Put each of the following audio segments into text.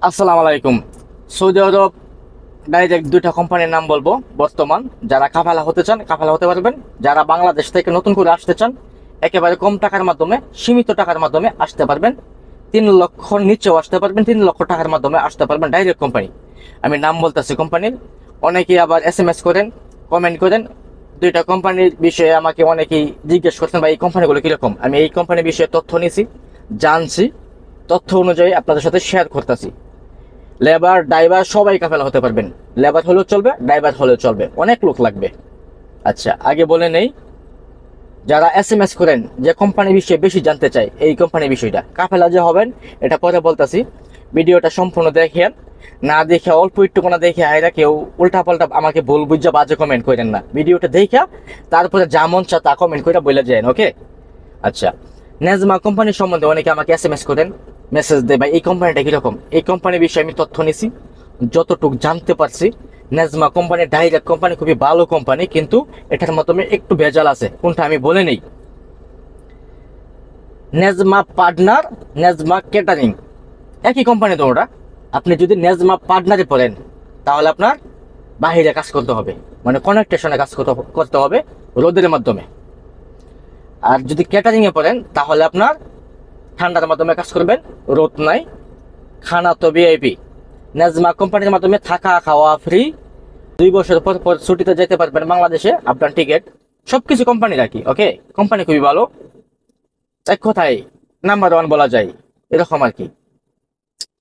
আসসালামু আলাইকুম। সৌদি আরব ডাইরেক্ট দুইটা কোম্পানির নাম বলবো। বর্তমান যারা কাফালা হতে চান কাফালা হতে পারবেন, যারা বাংলাদেশ থেকে নতুন করে আসতে চান একেবারে কম টাকার মাধ্যমে সীমিত টাকার মাধ্যমে আসতে পারবেন। 3 লক্ষ নিচেও আসতে পারবেন, 3 লক্ষ টাকার মাধ্যমে আসতে পারবেন ডাইরেক্ট কোম্পানি। আমি নাম বলতেছি কোম্পানির। অনেকেই আবার SMS করেন, কমেন্ট করেন। দুইটা কোম্পানির বিষয়ে আমাকে অনেকেই জিজ্ঞেস করছেন ভাই এই কোম্পানিগুলো কিরকম। আমি এই কোম্পানির বিষয়ে তথ্য নিছি, জানছি, তথ্য অনুযায়ী আপনাদের সাথে শেয়ার করতেছি। লেবার ড্রাইভার সবাই কাফেলা হতে পারবেন। লেবার হলেও চলবে, ড্রাইভার হলেও চলবে, অনেক লোক লাগবে। আচ্ছা, আগে বলে নেই, যারা SMS করেন যে কোম্পানি বিষয়ে বেশি জানতে চাই, এই কোম্পানির বিষয়টা কাফেলা যে হবেন এটা পরে বলতেছি। ভিডিওটা সম্পূর্ণ দেখেন, না দেখে অল্প একটু না দেখে আয়রা কেউ উল্টা পাল্টা আমাকে ভুল বুঝা বাজে কমেন্ট করেন না। ভিডিওটা দেখা তারপরে যা মন চা তা কমেন্ট করে বলে যায়। ওকে। আচ্ছা, নেজমা কোম্পানির সম্বন্ধে অনেকে আমাকে SMS করেন, মেসেজ দেয় ভাই এই কোম্পানিটা কিরকম। এই কোম্পানির বিষয়ে আমি তথ্য নিছি, যতটুকু জানতে পারছি। নেজমা কোম্পানি ডাইরেক্ট কোম্পানি, খুবই ভালো কোম্পানি, কিন্তু এটার মাধ্যমে একটু ভেজাল আছে। কোনটা আমি বলে নেই। নেজমা পার্টনার, নেজমা ক্যাটারিং, একই কোম্পানি তো ওটা। আপনি যদি নেজমা পার্টনারে পড়েন তাহলে আপনার বাহিরে কাজ করতে হবে, মানে কনেকটেশনে কাজ করতে হবে রোদের মাধ্যমে। আর যদি ক্যাটারিং এ পড়েন তাহলে আপনার ঠান্ডার মাধ্যমে কাজ করবেন, রোদ নাই, খানা তো ভিআইপি। নেজমা কোম্পানির মাধ্যমে থাকা খাওয়া ফ্রি, 2 বছর পর পর ছুটিতে যেতে পারবেন বাংলাদেশে, আপনার টিকিট সবকিছু কোম্পানি রাখি। ওকে, কোম্পানি খুবই ভালো, এক কথায় নাম্বার 1 বলা যায়, এরকম আর কি।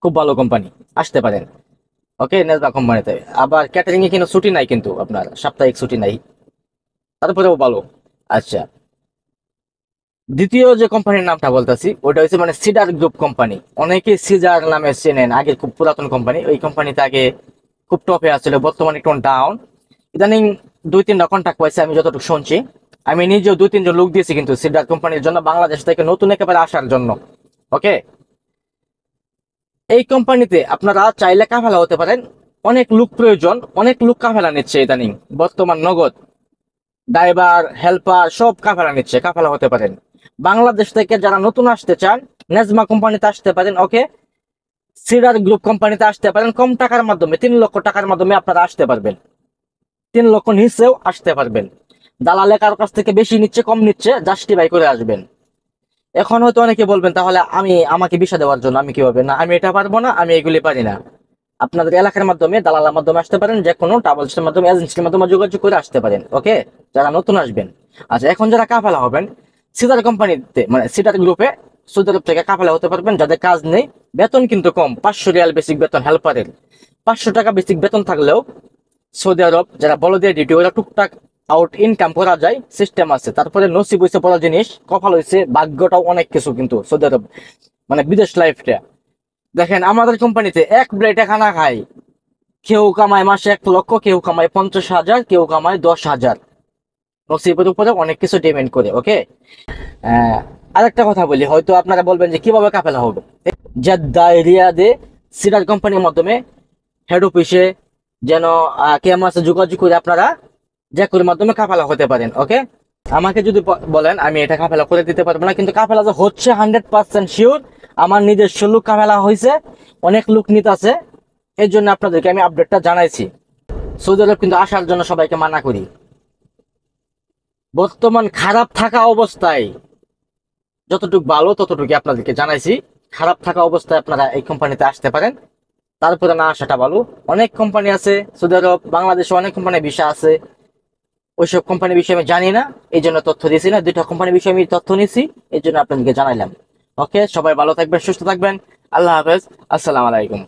খুব ভালো কোম্পানি, আসতে পারেন। ওকে, নেজমা কোম্পানিতে। আবার ক্যাটারিং এ কিন্তু ছুটি নাই, কিন্তু আপনার সাপ্তাহিক ছুটি নাই, তারপরেও ভালো। আচ্ছা, দ্বিতীয় যে কোম্পানির নামটা বলতেছি ওটা হচ্ছে মানে সিডার গ্রুপ কোম্পানি। অনেকে সিজার নামে চেনেন, আগে খুব পুরাতন কোম্পানি। ওই কোম্পানিতে আগে খুব টপে আসছিল, বর্তমানে একটু ডাউন। ইদানিং 2-3টা কন্ট্যাক্ট পাইছে আমি যতটুকু শুনছি। আমি নিজেও 2-3 জন লোক দিয়েছি কিন্তু সিডার কোম্পানির জন্য, বাংলাদেশ থেকে নতুন একেবারে আসার জন্য। ওকে, এই কোম্পানিতে আপনারা চাইলে কাফেলা হতে পারেন। অনেক লোক প্রয়োজন, অনেক লোক কাফেলা নিচ্ছে ইদানিং, বর্তমান নগদ ড্রাইভার হেল্পার সব কাফেলা নিচ্ছে, কাফেলা হতে পারেন। বাংলাদেশ থেকে যারা নতুন আসতে চান নেজমা কোম্পানিতে আসতে পারেন। ওকে, সিডার গ্রুপ কোম্পানিতে আসতে পারেন। কম টাকার মাধ্যমে 3 লক্ষ টাকার মাধ্যমে আপনারা আসতে পারবেন, 3 লক্ষ নিচেও আসতে পারবেন। দালালে কারো কাছ থেকে বেশি নিচ্ছে কম নিচ্ছে জাস্টিফাই করে আসবেন। এখন হয়তো অনেকে বলবেন তাহলে আমাকে ভিসা দেওয়ার জন্য আমি কিভাবে, না আমি এটা পারবো না, আমি এগুলি পারি না। আপনাদের এলাকার মাধ্যমে দালালের মাধ্যমে আসতে পারেন, যে কোনো ট্রাভেলসের মাধ্যমে এজেন্সির মাধ্যমে যোগাযোগ করে আসতে পারেন। ওকে, যারা নতুন আসবেন। আচ্ছা, এখন যারা কাফেলা হবেন সিডার কোম্পানিতে, মানে সিডার গ্রুপে সৌদি আরব থেকে কাফেলা হতে পারবেন। যাদের কাজ নেই, বেতন কিন্তু কম, 500 রিয়াল বেসিক বেতন হেল্পারের। 500 টাকা বেসিক বেতন থাকলেও সৌদি আরব যারা বলদের ডিউটি ওরা টুকটাক আউট ইনকাম করা যায়, সিস্টেম আছে। তারপরে নসিব হয়েছে বড় জিনিস, কপাল হয়েছে, ভাগ্যটাও অনেক কিছু কিন্তু সৌদি আরব, মানে বিদেশ লাইফটা। দেখেন আমাদের কোম্পানিতে এক প্লেটে খানা খাই, কেউ কামায় মাসে 1 লক্ষ, কেউ কামায় 50,000, কেউ কামায় 10,000। নসিবের উপরে অনেক কিছু ডিপেন্ড করে। ওকে, আরেকটা কথা বলি, হয়তো আপনারা বলবেন যে কিভাবে কাফেলা হবে। জেদ্দা রিয়াদে সিডার কোম্পানির মাধ্যমে হেড অফিসে যেন কেমাসে যোগাযোগ করে আপনারা যে কোনো মাধ্যমে কাফেলা হতে পারেন। ওকে, আমাকে যদি বলেন আমি এটা কাফেলা করে দিতে পারবো না, কিন্তু কাফেলা যে হচ্ছে 100% শিওর। আমার নিজস্ব লোক কাফেলা হয়েছে, অনেক লোক নিতে আছে, এর জন্য আপনাদেরকে আমি আপডেটটা জানাইছি। সৌদি আরব কিন্তু আসার জন্য সবাইকে মানা করি। বর্তমান খারাপ থাকা অবস্থায় যতটুকু ভালো ততটুকু আপনাদেরকে জানাইছি। খারাপ থাকা অবস্থায় আপনারা এই কোম্পানিতে আসতে পারেন, তারপরে না আসাটা ভালো। অনেক কোম্পানি আছে সৌদি আরব, বাংলাদেশে অনেক কোম্পানির ভিসা আছে। ওইসব কোম্পানির বিষয়ে আমি জানি না, এই জন্য তথ্য দিয়েছি না। 2টা কোম্পানির বিষয়ে আমি তথ্য নিছি, এই জন্য আপনাদেরকে জানাইলাম। ওকে, সবাই ভালো থাকবেন, সুস্থ থাকবেন। আল্লাহ হাফেজ, আসসালামু আলাইকুম।